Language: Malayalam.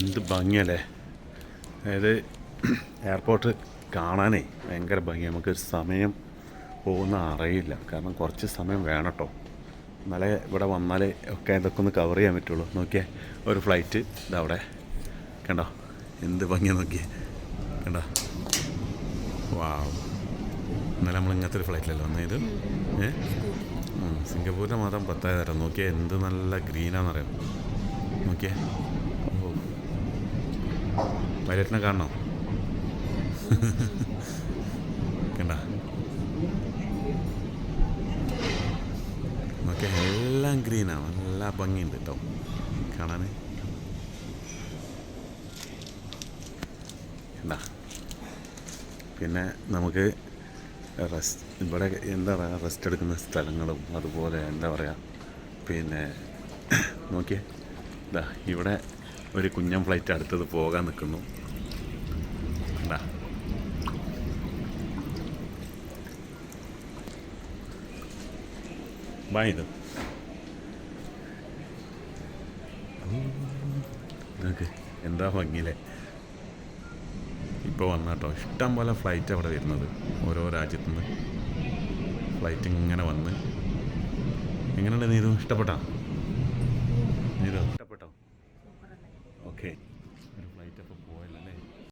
എന്ത് ഭംഗിയല്ലേ. അതായത് എയർപോർട്ട് കാണാനേ ഭയങ്കര ഭംഗി. നമുക്ക് സമയം പോകുന്ന അറിയില്ല. കാരണം കുറച്ച് സമയം വേണം കേട്ടോ, എന്നാലേ ഇവിടെ വന്നാൽ ഒക്കെ ഇതൊക്കെ ഒന്ന് കവർ ചെയ്യാൻ പറ്റുള്ളൂ. നോക്കിയേ, ഒരു ഫ്ലൈറ്റ് ഇതവിടെ കണ്ടോ, എന്ത് ഭംഗിയാണ് നോക്കിയേ, കണ്ടോ. വാവ്, ഇന്നലെ നമ്മൾ ഇങ്ങനത്തെ ഒരു ഫ്ലൈറ്റിലല്ലോ വന്നത്. സിംഗപ്പൂരിൻ്റെ മാത്രം 10,000 തരാം. നോക്കിയേ എന്ത് നല്ല ഗ്രീനാണെന്നറിയാം. നോക്കിയേ, ഓ, പൈലറ്റിനെ കാണണോ? കണ്ട, നോക്കിയാൽ എല്ലാം ഗ്രീനാണ്, നല്ല ഭംഗിയുണ്ട് കേട്ടോ കാണാൻ. കണ്ട, പിന്നെ നമുക്ക് ഇവിടെ എന്താ പറയുക, റെസ്റ്റ് എടുക്കുന്ന സ്ഥലങ്ങളും അതുപോലെ എന്താ പറയുക. പിന്നെ നോക്കിയേ, ഇതാ ഇവിടെ ഒരു കുഞ്ഞൻ ഫ്ലൈറ്റ് അടുത്തത് പോകാൻ നിൽക്കുന്നു. കണ്ടാ, ഇത് നോക്ക് എന്താ ഭംഗിയില്ലേ. ഇപ്പോൾ വന്നാട്ടോ ഇഷ്ടം പോലെ ഫ്ലൈറ്റ് അവിടെ വരുന്നത്, ഓരോ രാജ്യത്തുനിന്ന് ഫ്ലൈറ്റ് ഇങ്ങനെ വന്ന്. എങ്ങനെയുണ്ട് നീതു, ഇഷ്ടപ്പെട്ടാ?